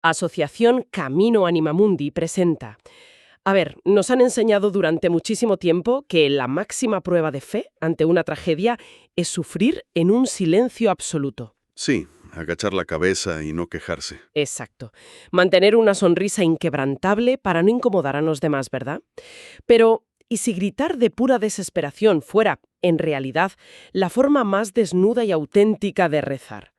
Asociación Camino Anima Mundi presenta. A ver, nos han enseñado durante muchísimo tiempo que la máxima prueba de fe ante una tragedia es sufrir en un silencio absoluto. Sí, agachar la cabeza y no quejarse. Exacto. Mantener una sonrisa inquebrantable para no incomodar a los demás, ¿verdad? Pero, ¿y si gritar de pura desesperación fuera, en realidad, la forma más desnuda y auténtica de rezar?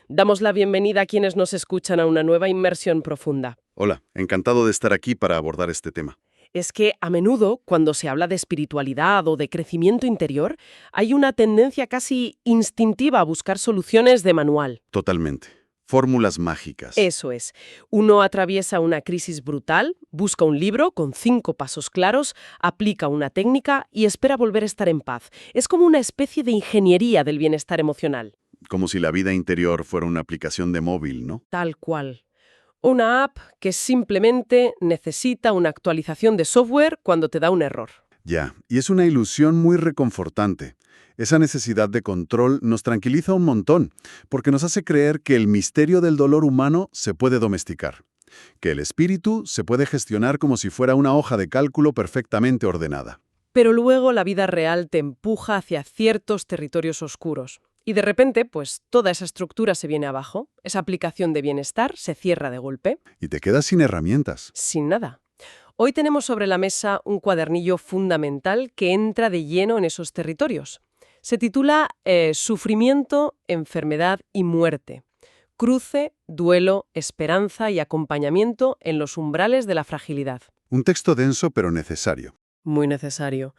Damos la bienvenida a quienes nos escuchan a una nueva inmersión profunda. Hola, encantado de estar aquí para abordar este tema. Es que a menudo, cuando se habla de espiritualidad o de crecimiento interior, hay una tendencia casi instintiva a buscar soluciones de manual. Totalmente. Fórmulas mágicas. Eso es. Uno atraviesa una crisis brutal, busca un libro con 5 pasos claros, aplica una técnica y espera volver a estar en paz. Es como una especie de ingeniería del bienestar emocional. Como si la vida interior fuera una aplicación de móvil, ¿no? Tal cual. Una app que simplemente necesita una actualización de software cuando te da un error. Ya, y es una ilusión muy reconfortante. Esa necesidad de control nos tranquiliza un montón, porque nos hace creer que el misterio del dolor humano se puede domesticar, que el espíritu se puede gestionar como si fuera una hoja de cálculo perfectamente ordenada. Pero luego la vida real te empuja hacia ciertos territorios oscuros. Y de repente, pues toda esa estructura se viene abajo, esa aplicación de bienestar se cierra de golpe, Y te quedas sin herramientas. sin nada. Hoy tenemos sobre la mesa un cuadernillo fundamental que entra de lleno en esos territorios. Se titula Sufrimiento, enfermedad y muerte. Cruce, duelo, esperanza y acompañamiento en los umbrales de la fragilidad. Un texto denso pero necesario. Muy necesario.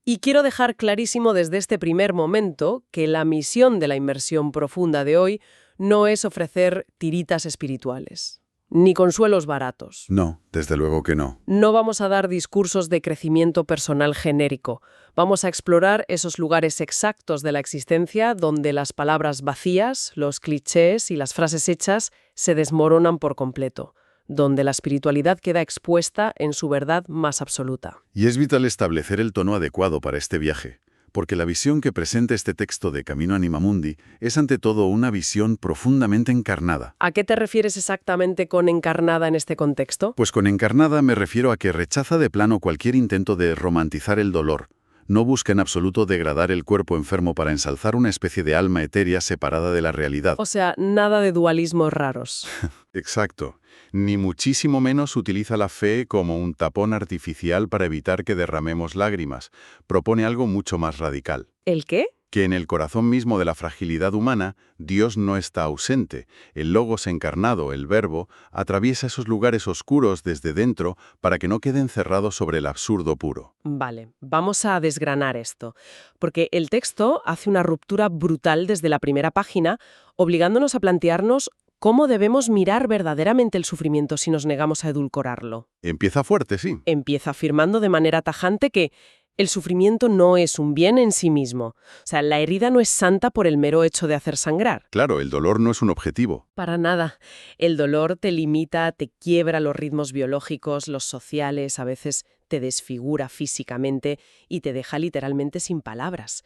Y quiero dejar clarísimo desde este primer momento que la misión de la inmersión profunda de hoy no es ofrecer tiritas espirituales, ni consuelos baratos. No, desde luego que no. No vamos a dar discursos de crecimiento personal genérico. Vamos a explorar esos lugares exactos de la existencia donde las palabras vacías, los clichés y las frases hechas se desmoronan por completo, donde la espiritualidad queda expuesta en su verdad más absoluta. Y es vital establecer el tono adecuado para este viaje, porque la visión que presenta este texto de Camino Anima Mundi es ante todo una visión profundamente encarnada. ¿A qué te refieres exactamente con encarnada en este contexto? Pues con encarnada me refiero a que rechaza de plano cualquier intento de romantizar el dolor. No busca en absoluto degradar el cuerpo enfermo para ensalzar una especie de alma etérea separada de la realidad. O sea, nada de dualismos raros. Exacto. Ni muchísimo menos utiliza la fe como un tapón artificial para evitar que derramemos lágrimas. Propone algo mucho más radical. ¿El qué? Que en el corazón mismo de la fragilidad humana, Dios no está ausente. El Logos encarnado, el Verbo, atraviesa esos lugares oscuros desde dentro para que no quede encerrado sobre el absurdo puro. Vale, vamos a desgranar esto, porque el texto hace una ruptura brutal desde la primera página, obligándonos a plantearnos cómo debemos mirar verdaderamente el sufrimiento si nos negamos a edulcorarlo. Empieza fuerte, sí. Empieza afirmando de manera tajante que el sufrimiento no es un bien en sí mismo. O sea, la herida no es santa por el mero hecho de hacer sangrar. Claro, el dolor no es un objetivo. Para nada. El dolor te limita, te quiebra los ritmos biológicos, los sociales, a veces te desfigura físicamente y te deja literalmente sin palabras.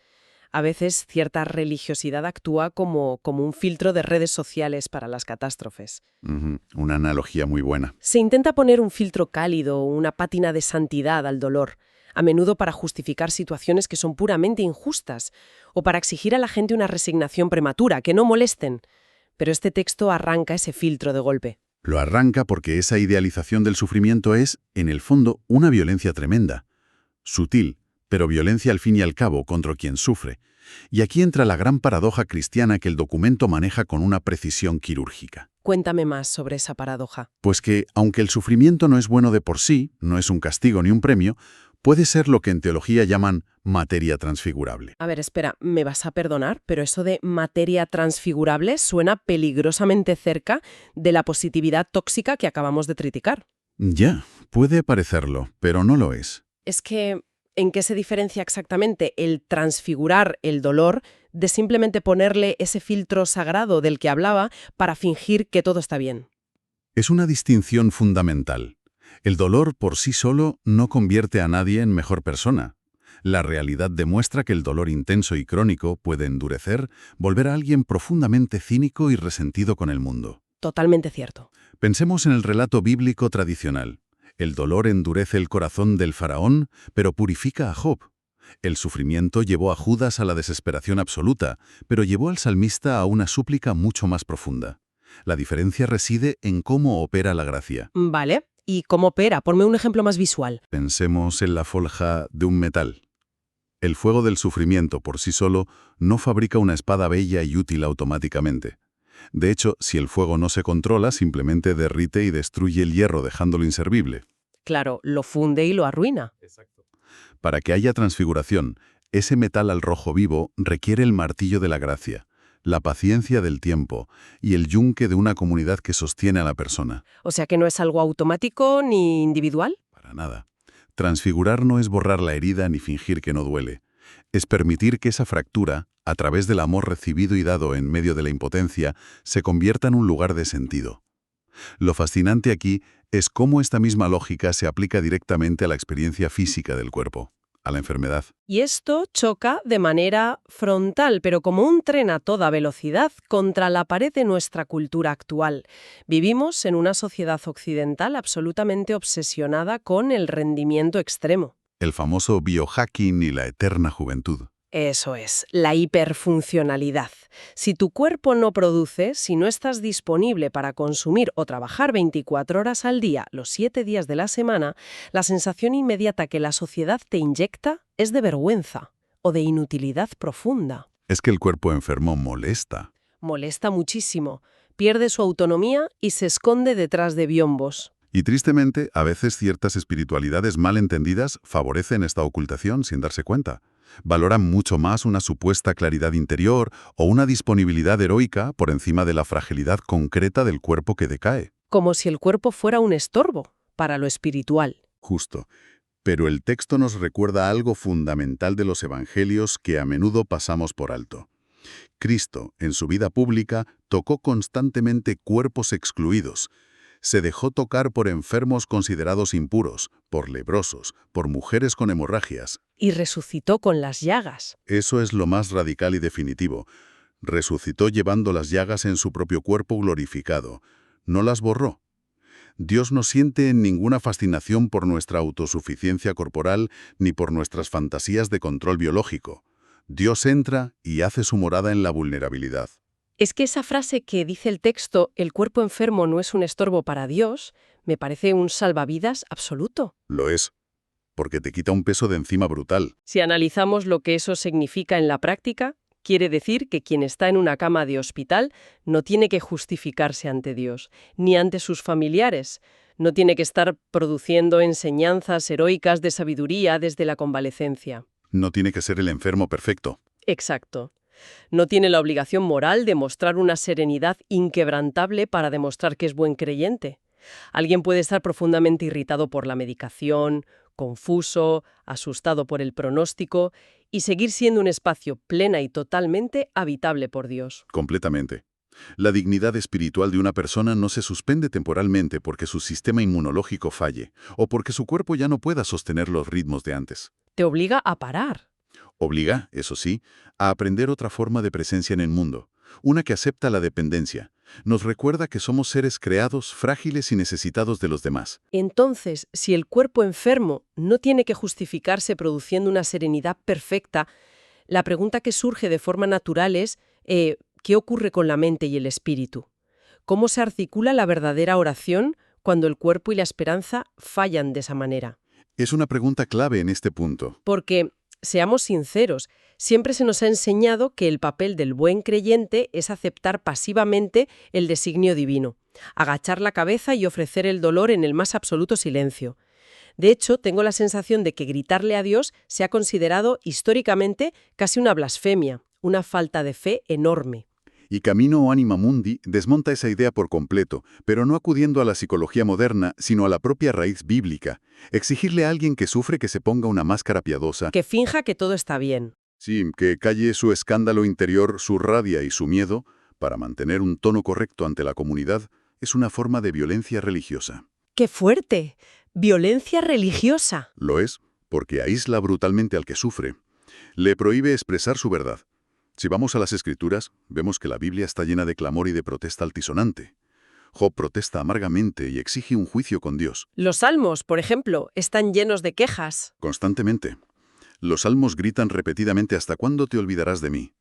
A veces cierta religiosidad actúa como un filtro de redes sociales para las catástrofes. Una analogía muy buena. Se intenta poner un filtro cálido, una pátina de santidad al dolor, a menudo para justificar situaciones que son puramente injustas o para exigir a la gente una resignación prematura, que no molesten. Pero este texto arranca ese filtro de golpe. Lo arranca porque esa idealización del sufrimiento es, en el fondo, una violencia tremenda. Sutil, pero violencia al fin y al cabo contra quien sufre. Y aquí entra la gran paradoja cristiana que el documento maneja con una precisión quirúrgica. Cuéntame más sobre esa paradoja. Pues que, aunque el sufrimiento no es bueno de por sí, no es un castigo ni un premio, puede ser lo que en teología llaman materia transfigurable. A ver, espera, me vas a perdonar, pero eso de materia transfigurable suena peligrosamente cerca de la positividad tóxica que acabamos de criticar. Ya, puede parecerlo, pero no lo es. Es que, ¿en qué se diferencia exactamente el transfigurar el dolor de simplemente ponerle ese filtro sagrado del que hablaba para fingir que todo está bien? Es una distinción fundamental. El dolor por sí solo no convierte a nadie en mejor persona. La realidad demuestra que el dolor intenso y crónico puede endurecer, volver a alguien profundamente cínico y resentido con el mundo. Totalmente cierto. Pensemos en el relato bíblico tradicional. El dolor endurece el corazón del faraón, pero purifica a Job. El sufrimiento llevó a Judas a la desesperación absoluta, pero llevó al salmista a una súplica mucho más profunda. La diferencia reside en cómo opera la gracia. Vale. ¿Y cómo opera? Ponme un ejemplo más visual. Pensemos en la forja de un metal. El fuego del sufrimiento por sí solo no fabrica una espada bella y útil automáticamente. De hecho, si el fuego no se controla, simplemente derrite y destruye el hierro dejándolo inservible. Claro, lo funde y lo arruina. Para que haya transfiguración, ese metal al rojo vivo requiere el martillo de la gracia, la paciencia del tiempo y el yunque de una comunidad que sostiene a la persona. O sea que no es algo automático ni individual. Para nada. Transfigurar no es borrar la herida ni fingir que no duele. Es permitir que esa fractura, a través del amor recibido y dado en medio de la impotencia, se convierta en un lugar de sentido. Lo fascinante aquí es cómo esta misma lógica se aplica directamente a la experiencia física del cuerpo, a la enfermedad. Y esto choca de manera frontal, pero como un tren a toda velocidad, contra la pared de nuestra cultura actual. Vivimos en una sociedad occidental absolutamente obsesionada con el rendimiento extremo. El famoso biohacking y la eterna juventud. Eso es, la hiperfuncionalidad. Si tu cuerpo no produce, si no estás disponible para consumir o trabajar 24 horas al día, los 7 días de la semana, la sensación inmediata que la sociedad te inyecta es de vergüenza o de inutilidad profunda. Es que el cuerpo enfermo molesta. Molesta muchísimo, pierde su autonomía y se esconde detrás de biombos. Y tristemente, a veces ciertas espiritualidades mal entendidas favorecen esta ocultación sin darse cuenta. Valoran mucho más una supuesta claridad interior o una disponibilidad heroica por encima de la fragilidad concreta del cuerpo que decae. Como si el cuerpo fuera un estorbo para lo espiritual. Justo. Pero el texto nos recuerda algo fundamental de los evangelios que a menudo pasamos por alto. Cristo, en su vida pública, tocó constantemente cuerpos excluidos. Se dejó tocar por enfermos considerados impuros, por leprosos, por mujeres con hemorragias. Y resucitó con las llagas. Eso es lo más radical y definitivo. Resucitó llevando las llagas en su propio cuerpo glorificado. No las borró. Dios no siente ninguna fascinación por nuestra autosuficiencia corporal ni por nuestras fantasías de control biológico. Dios entra y hace su morada en la vulnerabilidad. Es que esa frase que dice el texto, el cuerpo enfermo no es un estorbo para Dios, me parece un salvavidas absoluto. Lo es, porque te quita un peso de encima brutal. Si analizamos lo que eso significa en la práctica, quiere decir que quien está en una cama de hospital no tiene que justificarse ante Dios, ni ante sus familiares. No tiene que estar produciendo enseñanzas heroicas de sabiduría desde la convalecencia. No tiene que ser el enfermo perfecto. Exacto. No tiene la obligación moral de mostrar una serenidad inquebrantable para demostrar que es buen creyente. Alguien puede estar profundamente irritado por la medicación, confuso, asustado por el pronóstico y seguir siendo un espacio plena y totalmente habitable por Dios. Completamente. La dignidad espiritual de una persona no se suspende temporalmente porque su sistema inmunológico falle o porque su cuerpo ya no pueda sostener los ritmos de antes. Te obliga a parar. Obliga, eso sí, a aprender otra forma de presencia en el mundo, una que acepta la dependencia. Nos recuerda que somos seres creados, frágiles y necesitados de los demás. Entonces, si el cuerpo enfermo no tiene que justificarse produciendo una serenidad perfecta, la pregunta que surge de forma natural es, ¿qué ocurre con la mente y el espíritu? ¿Cómo se articula la verdadera oración cuando el cuerpo y la esperanza fallan de esa manera? Es una pregunta clave en este punto. Porque, seamos sinceros, siempre se nos ha enseñado que el papel del buen creyente es aceptar pasivamente el designio divino, agachar la cabeza y ofrecer el dolor en el más absoluto silencio. De hecho, tengo la sensación de que gritarle a Dios se ha considerado históricamente casi una blasfemia, una falta de fe enorme. Y Camino o Anima Mundi desmonta esa idea por completo, pero no acudiendo a la psicología moderna, sino a la propia raíz bíblica. Exigirle a alguien que sufre que se ponga una máscara piadosa. Que finja que todo está bien. Sí, que calle su escándalo interior, su rabia y su miedo, para mantener un tono correcto ante la comunidad, es una forma de violencia religiosa. ¡Qué fuerte! Violencia religiosa. Lo es, porque aísla brutalmente al que sufre. Le prohíbe expresar su verdad. Si vamos a las Escrituras, vemos que la Biblia está llena de clamor y de protesta altisonante. Job protesta amargamente y exige un juicio con Dios. Los salmos, por ejemplo, están llenos de quejas. Constantemente. Los salmos gritan repetidamente «¿Hasta cuándo te olvidarás de mí?».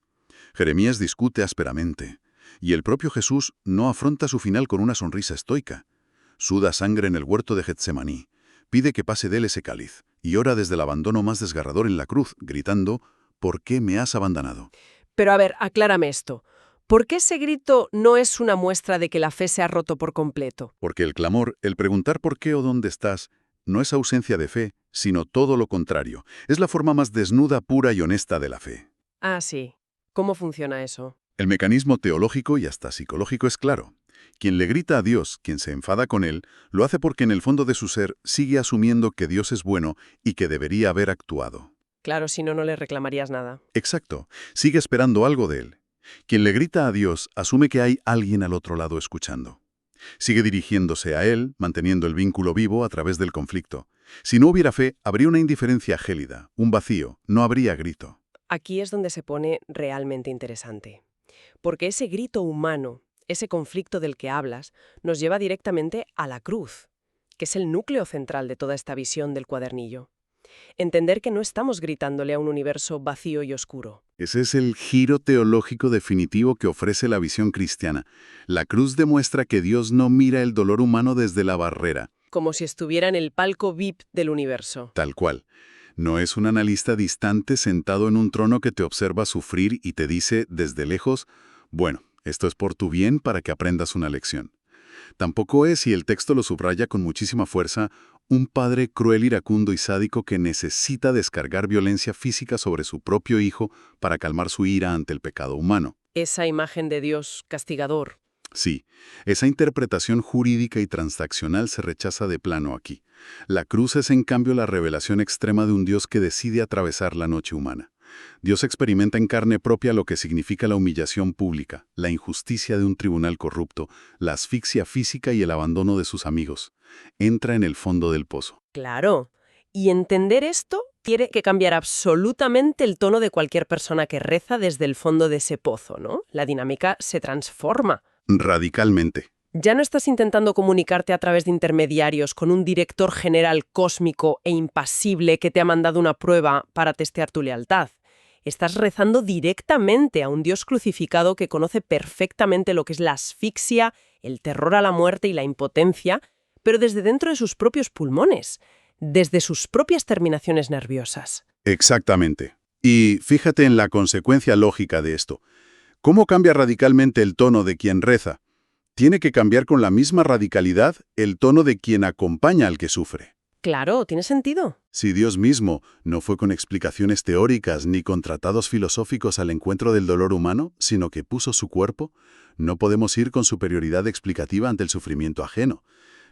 Jeremías discute ásperamente. Y el propio Jesús no afronta su final con una sonrisa estoica. Suda sangre en el huerto de Getsemaní. Pide que pase de él ese cáliz. Y ora desde el abandono más desgarrador en la cruz, gritando «¿Por qué me has abandonado?». Pero a ver, aclárame esto. ¿Por qué ese grito no es una muestra de que la fe se ha roto por completo? Porque el clamor, el preguntar por qué o dónde estás, no es ausencia de fe, sino todo lo contrario. Es la forma más desnuda, pura y honesta de la fe. Ah, sí. ¿Cómo funciona eso? El mecanismo teológico y hasta psicológico es claro. Quien le grita a Dios, quien se enfada con él, lo hace porque en el fondo de su ser sigue asumiendo que Dios es bueno y que debería haber actuado. Claro, si no, no le reclamarías nada. Exacto. Sigue esperando algo de él. Quien le grita a Dios asume que hay alguien al otro lado escuchando. Sigue dirigiéndose a él, manteniendo el vínculo vivo a través del conflicto. Si no hubiera fe, habría una indiferencia gélida, un vacío, no habría grito. Aquí es donde se pone realmente interesante. Porque ese grito humano, ese conflicto del que hablas, nos lleva directamente a la cruz, que es el núcleo central de toda esta visión del cuadernillo. Entender que no estamos gritándole a un universo vacío y oscuro. Ese es el giro teológico definitivo que ofrece la visión cristiana. La cruz demuestra que Dios no mira el dolor humano desde la barrera. Como si estuviera en el palco VIP del universo. Tal cual. No es un analista distante sentado en un trono que te observa sufrir y te dice desde lejos, bueno, esto es por tu bien para que aprendas una lección. Tampoco es, y el texto lo subraya con muchísima fuerza, un padre cruel, iracundo y sádico que necesita descargar violencia física sobre su propio hijo para calmar su ira ante el pecado humano. Esa imagen de Dios castigador. Sí, esa interpretación jurídica y transaccional se rechaza de plano aquí. La cruz es en cambio la revelación extrema de un Dios que decide atravesar la noche humana. Dios experimenta en carne propia lo que significa la humillación pública, la injusticia de un tribunal corrupto, la asfixia física y el abandono de sus amigos. Entra en el fondo del pozo. Claro. Y entender esto tiene que cambiar absolutamente el tono de cualquier persona que reza desde el fondo de ese pozo, ¿no? La dinámica se transforma. Radicalmente. Ya no estás intentando comunicarte a través de intermediarios con un director general cósmico e impasible que te ha mandado una prueba para testear tu lealtad. Estás rezando directamente a un Dios crucificado que conoce perfectamente lo que es la asfixia, el terror a la muerte y la impotencia, pero desde dentro de sus propios pulmones, desde sus propias terminaciones nerviosas. Exactamente. Y fíjate en la consecuencia lógica de esto. ¿Cómo cambia radicalmente el tono de quien reza? Tiene que cambiar con la misma radicalidad el tono de quien acompaña al que sufre. Claro, tiene sentido. Si Dios mismo no fue con explicaciones teóricas ni con tratados filosóficos al encuentro del dolor humano, sino que puso su cuerpo, no podemos ir con superioridad explicativa ante el sufrimiento ajeno.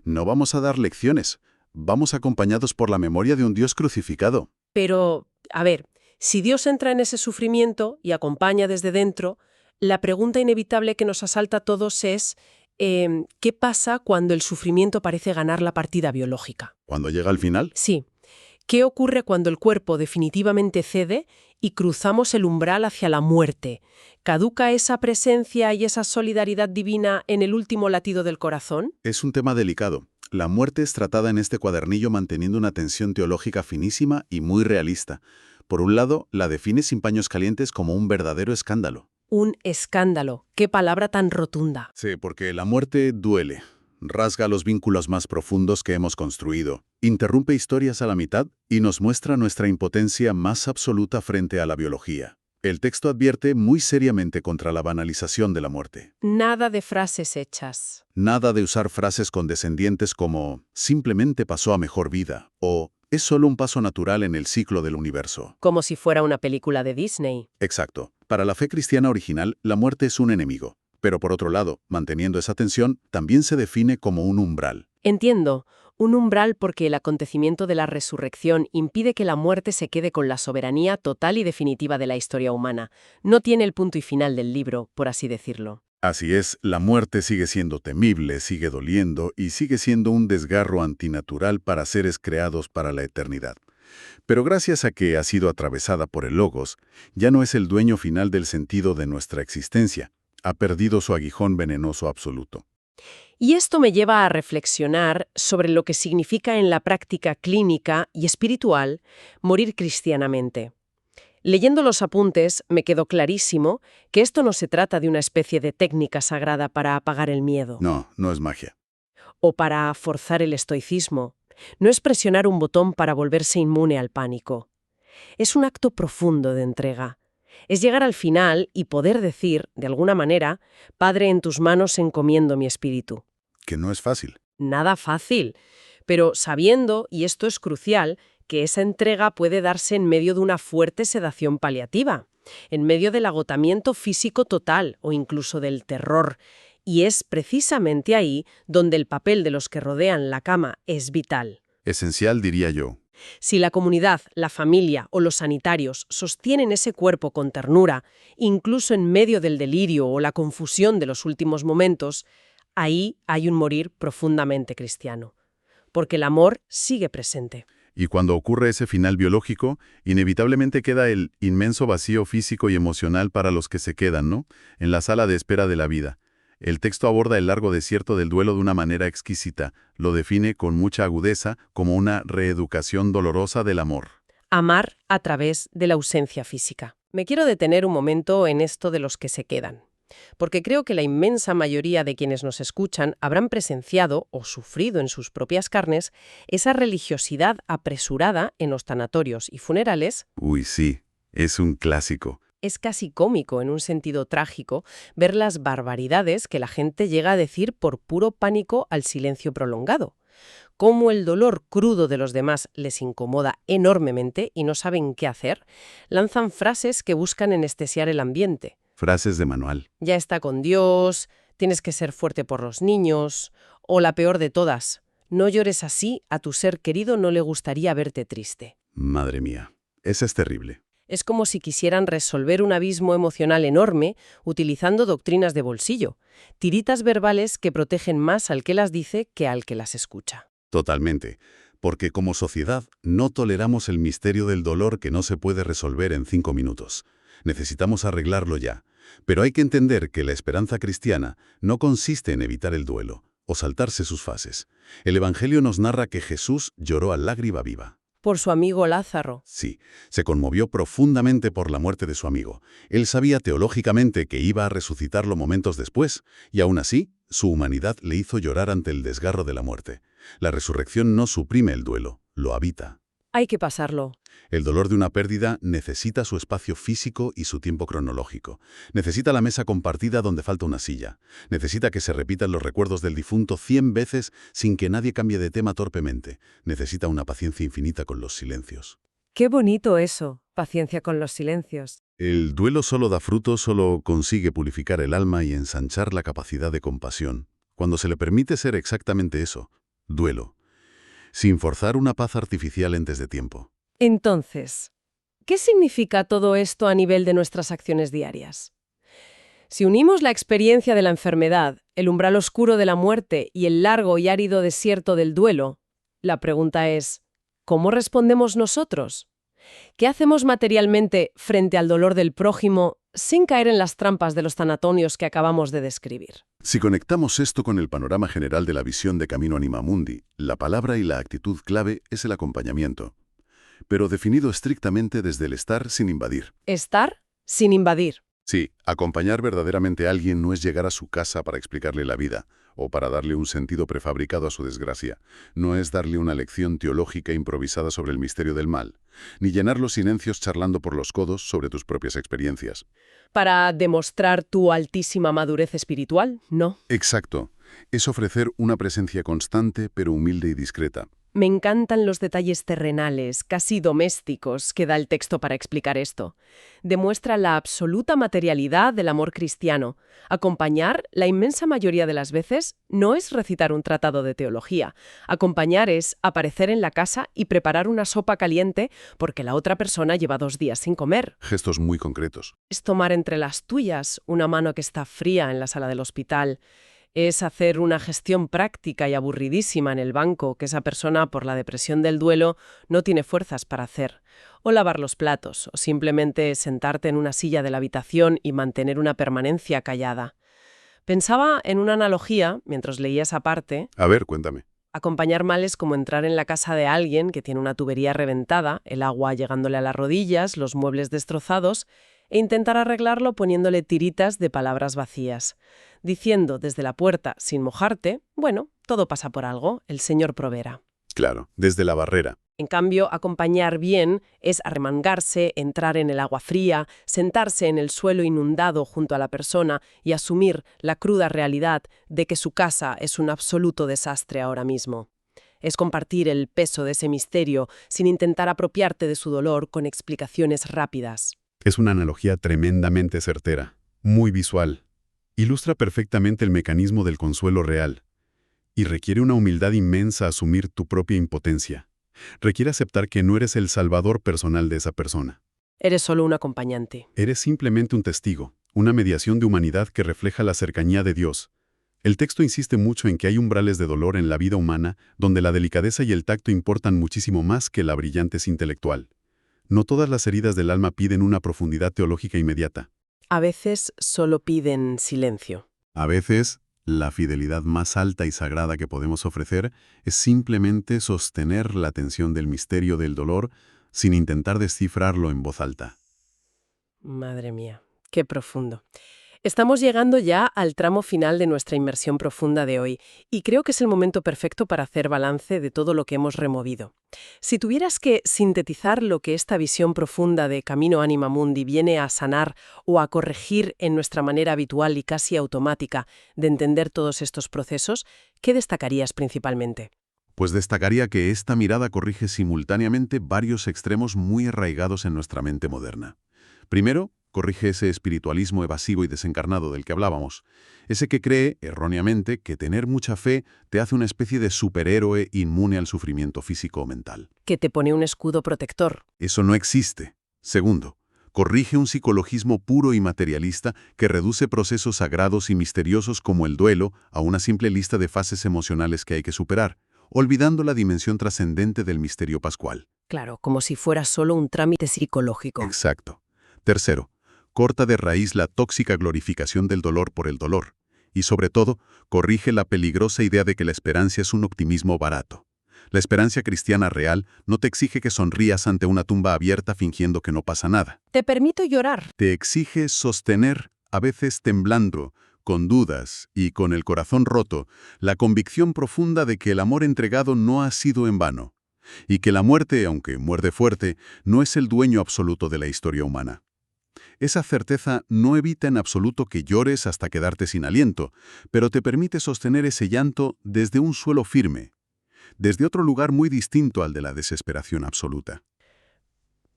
No vamos a dar lecciones, vamos acompañados por la memoria de un Dios crucificado. Pero, a ver, si Dios entra en ese sufrimiento y acompaña desde dentro, la pregunta inevitable que nos asalta a todos es ¿qué pasa cuando el sufrimiento parece ganar la partida biológica? ¿Cuando llega al final? Sí. ¿Qué ocurre cuando el cuerpo definitivamente cede y cruzamos el umbral hacia la muerte? ¿Caduca esa presencia y esa solidaridad divina en el último latido del corazón? Es un tema delicado. La muerte es tratada en este cuadernillo manteniendo una tensión teológica finísima y muy realista. Por un lado, la define sin paños calientes como un verdadero escándalo. Un escándalo. Qué palabra tan rotunda. Sí, porque la muerte duele. Rasga los vínculos más profundos que hemos construido, interrumpe historias a la mitad y nos muestra nuestra impotencia más absoluta frente a la biología. El texto advierte muy seriamente contra la banalización de la muerte. Nada de frases hechas. Nada de usar frases condescendientes como «simplemente pasó a mejor vida» o «es solo un paso natural en el ciclo del universo». Como si fuera una película de Disney. Exacto. Para la fe cristiana original, la muerte es un enemigo. Pero por otro lado, manteniendo esa tensión, también se define como un umbral. Entiendo. Un umbral porque el acontecimiento de la resurrección impide que la muerte se quede con la soberanía total y definitiva de la historia humana. No tiene el punto y final del libro, por así decirlo. Así es, la muerte sigue siendo temible, sigue doliendo y sigue siendo un desgarro antinatural para seres creados para la eternidad. Pero gracias a que ha sido atravesada por el Logos, ya no es el dueño final del sentido de nuestra existencia. Ha perdido su aguijón venenoso absoluto. Y esto me lleva a reflexionar sobre lo que significa en la práctica clínica y espiritual morir cristianamente. Leyendo los apuntes, me quedó clarísimo que esto no se trata de una especie de técnica sagrada para apagar el miedo No, no es magia. o para forzar el estoicismo. No es presionar un botón para volverse inmune al pánico. Es un acto profundo de entrega. Es llegar al final y poder decir, de alguna manera, Padre, en tus manos encomiendo mi espíritu. Que no es fácil. Nada fácil, pero sabiendo, y esto es crucial, que esa entrega puede darse en medio de una fuerte sedación paliativa, en medio del agotamiento físico total o incluso del terror. Y es precisamente ahí donde el papel de los que rodean la cama es vital. Esencial, diría yo. Si la comunidad, la familia o los sanitarios sostienen ese cuerpo con ternura, incluso en medio del delirio o la confusión de los últimos momentos, ahí hay un morir profundamente cristiano. Porque el amor sigue presente. Y cuando ocurre ese final biológico, inevitablemente queda el inmenso vacío físico y emocional para los que se quedan, ¿no? En la sala de espera de la vida. El texto aborda el largo desierto del duelo de una manera exquisita. Lo define con mucha agudeza como una reeducación dolorosa del amor. Amar a través de la ausencia física. Me quiero detener un momento en esto de los que se quedan, porque creo que la inmensa mayoría de quienes nos escuchan habrán presenciado o sufrido en sus propias carnes esa religiosidad apresurada en los tanatorios y funerales. Uy, sí, es un clásico. Es casi cómico, en un sentido trágico, ver las barbaridades que la gente llega a decir por puro pánico al silencio prolongado. Cómo el dolor crudo de los demás les incomoda enormemente y no saben qué hacer, lanzan frases que buscan anestesiar el ambiente. Frases de manual. Ya está con Dios, tienes que ser fuerte por los niños, o la peor de todas, no llores así, a tu ser querido no le gustaría verte triste. Madre mía, esa es terrible. Es como si quisieran resolver un abismo emocional enorme utilizando doctrinas de bolsillo, tiritas verbales que protegen más al que las dice que al que las escucha. Totalmente. Porque como sociedad no toleramos el misterio del dolor que no se puede resolver en 5 minutos. Necesitamos arreglarlo ya. Pero hay que entender que la esperanza cristiana no consiste en evitar el duelo o saltarse sus fases. El Evangelio nos narra que Jesús lloró a lágrima viva. Por su amigo Lázaro. Sí, se conmovió profundamente por la muerte de su amigo. Él sabía teológicamente que iba a resucitarlo momentos después, y aún así, su humanidad le hizo llorar ante el desgarro de la muerte. La resurrección no suprime el duelo, lo habita. Hay que pasarlo. El dolor de una pérdida necesita su espacio físico y su tiempo cronológico. Necesita la mesa compartida donde falta una silla. Necesita que se repitan los recuerdos del difunto 100 veces sin que nadie cambie de tema torpemente. Necesita una paciencia infinita con los silencios. Qué bonito eso, paciencia con los silencios. El duelo solo da fruto, solo consigue purificar el alma y ensanchar la capacidad de compasión. Cuando se le permite ser exactamente eso, duelo, sin forzar una paz artificial antes de tiempo. Entonces, ¿qué significa todo esto a nivel de nuestras acciones diarias? Si unimos la experiencia de la enfermedad, el umbral oscuro de la muerte y el largo y árido desierto del duelo, la pregunta es, ¿cómo respondemos nosotros? ¿Qué hacemos materialmente frente al dolor del prójimo sin caer en las trampas de los tanatorios que acabamos de describir? Si conectamos esto con el panorama general de la visión de Camino Anima Mundi, la palabra y la actitud clave es el acompañamiento, pero definido estrictamente desde el estar sin invadir. Estar sin invadir. Sí, acompañar verdaderamente a alguien no es llegar a su casa para explicarle la vida, o para darle un sentido prefabricado a su desgracia. No es darle una lección teológica improvisada sobre el misterio del mal, ni llenar los silencios charlando por los codos sobre tus propias experiencias. ¿Para demostrar tu altísima madurez espiritual? No. Exacto. Es ofrecer una presencia constante, pero humilde y discreta. Me encantan los detalles terrenales, casi domésticos, que da el texto para explicar esto. Demuestra la absoluta materialidad del amor cristiano. Acompañar, la inmensa mayoría de las veces, no es recitar un tratado de teología. Acompañar es aparecer en la casa y preparar una sopa caliente porque la otra persona lleva 2 días sin comer. Gestos muy concretos. Es tomar entre las tuyas una mano que está fría en la sala del hospital. Es hacer una gestión práctica y aburridísima en el banco que esa persona, por la depresión del duelo, no tiene fuerzas para hacer. O lavar los platos, o simplemente sentarte en una silla de la habitación y mantener una permanencia callada. Pensaba en una analogía, mientras leía esa parte. A ver, cuéntame. Acompañar mal es como entrar en la casa de alguien que tiene una tubería reventada, el agua llegándole a las rodillas, los muebles destrozados, e intentar arreglarlo poniéndole tiritas de palabras vacías, diciendo desde la puerta, sin mojarte, bueno, todo pasa por algo, el Señor proveerá. Claro, desde la barrera. En cambio, acompañar bien es arremangarse, entrar en el agua fría, sentarse en el suelo inundado junto a la persona y asumir la cruda realidad de que su casa es un absoluto desastre ahora mismo. Es compartir el peso de ese misterio sin intentar apropiarte de su dolor con explicaciones rápidas. Es una analogía tremendamente certera, muy visual. Ilustra perfectamente el mecanismo del consuelo real. Y requiere una humildad inmensa asumir tu propia impotencia. Requiere aceptar que no eres el salvador personal de esa persona. Eres solo un acompañante. Eres simplemente un testigo, una mediación de humanidad que refleja la cercanía de Dios. El texto insiste mucho en que hay umbrales de dolor en la vida humana donde la delicadeza y el tacto importan muchísimo más que la brillantez intelectual. No todas las heridas del alma piden una profundidad teológica inmediata. A veces solo piden silencio. A veces, la fidelidad más alta y sagrada que podemos ofrecer es simplemente sostener la tensión del misterio del dolor sin intentar descifrarlo en voz alta. Madre mía, qué profundo. Estamos llegando ya al tramo final de nuestra inmersión profunda de hoy y creo que es el momento perfecto para hacer balance de todo lo que hemos removido. Si tuvieras que sintetizar lo que esta visión profunda de Camino Anima Mundi viene a sanar o a corregir en nuestra manera habitual y casi automática de entender todos estos procesos, ¿qué destacarías principalmente? Pues destacaría que esta mirada corrige simultáneamente varios extremos muy arraigados en nuestra mente moderna. Primero, corrige ese espiritualismo evasivo y desencarnado del que hablábamos, ese que cree, erróneamente, que tener mucha fe te hace una especie de superhéroe inmune al sufrimiento físico o mental. Que te pone un escudo protector. Eso no existe. Segundo, corrige un psicologismo puro y materialista que reduce procesos sagrados y misteriosos como el duelo a una simple lista de fases emocionales que hay que superar, olvidando la dimensión trascendente del misterio pascual. Claro, como si fuera solo un trámite psicológico. Exacto. Tercero, corta de raíz la tóxica glorificación del dolor por el dolor. Y sobre todo, corrige la peligrosa idea de que la esperanza es un optimismo barato. La esperanza cristiana real no te exige que sonrías ante una tumba abierta fingiendo que no pasa nada. Te permito llorar. Te exige sostener, a veces temblando, con dudas y con el corazón roto, la convicción profunda de que el amor entregado no ha sido en vano, y que la muerte, aunque muerde fuerte, no es el dueño absoluto de la historia humana. Esa certeza no evita en absoluto que llores hasta quedarte sin aliento, pero te permite sostener ese llanto desde un suelo firme, desde otro lugar muy distinto al de la desesperación absoluta.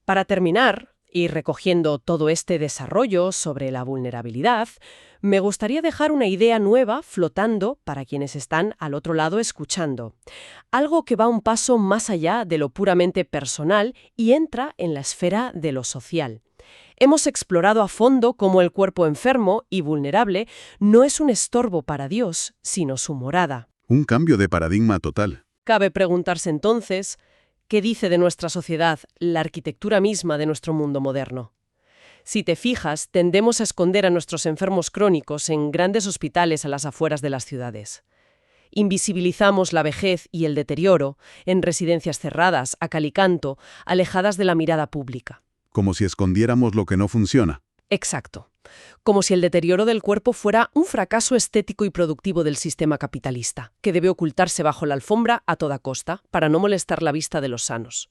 Para terminar, y recogiendo todo este desarrollo sobre la vulnerabilidad, me gustaría dejar una idea nueva flotando para quienes están al otro lado escuchando. Algo que va un paso más allá de lo puramente personal y entra en la esfera de lo social. Hemos explorado a fondo cómo el cuerpo enfermo y vulnerable no es un estorbo para Dios, sino su morada. Un cambio de paradigma total. Cabe preguntarse entonces, ¿qué dice de nuestra sociedad la arquitectura misma de nuestro mundo moderno? Si te fijas, tendemos a esconder a nuestros enfermos crónicos en grandes hospitales a las afueras de las ciudades. Invisibilizamos la vejez y el deterioro en residencias cerradas, a cal y canto, alejadas de la mirada pública. Como si escondiéramos lo que no funciona. Exacto. Como si el deterioro del cuerpo fuera un fracaso estético y productivo del sistema capitalista, que debe ocultarse bajo la alfombra a toda costa para no molestar la vista de los sanos.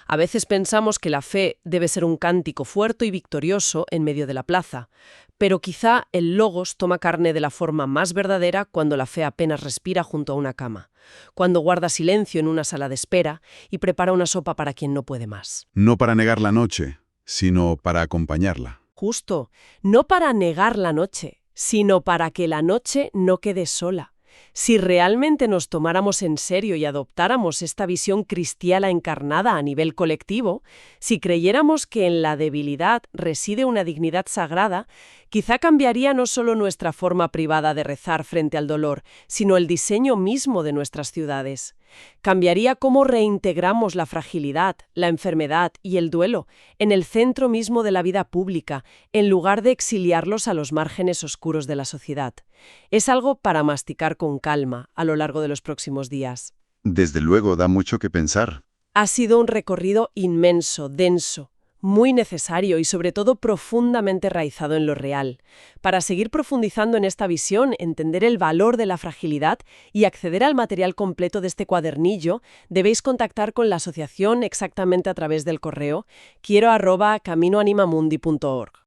A veces pensamos que la fe debe ser un cántico fuerte y victorioso en medio de la plaza, pero quizá el logos toma carne de la forma más verdadera cuando la fe apenas respira junto a una cama, cuando guarda silencio en una sala de espera y prepara una sopa para quien no puede más. No para negar la noche, sino para acompañarla. Justo, no para negar la noche, sino para que la noche no quede sola, Si realmente nos tomáramos en serio y adoptáramos esta visión cristiana encarnada a nivel colectivo, si creyéramos que en la debilidad reside una dignidad sagrada, quizá cambiaría no solo nuestra forma privada de rezar frente al dolor, sino el diseño mismo de nuestras ciudades. Cambiaría cómo reintegramos la fragilidad, la enfermedad y el duelo en el centro mismo de la vida pública, en lugar de exiliarlos a los márgenes oscuros de la sociedad. Es algo para masticar con calma a lo largo de los próximos días. Desde luego, da mucho que pensar. Ha sido un recorrido inmenso, denso, muy necesario y sobre todo profundamente enraizado en lo real. Para seguir profundizando en esta visión, entender el valor de la fragilidad y acceder al material completo de este cuadernillo, debéis contactar con la asociación exactamente a través del correo quiero@caminoanimamundi.org.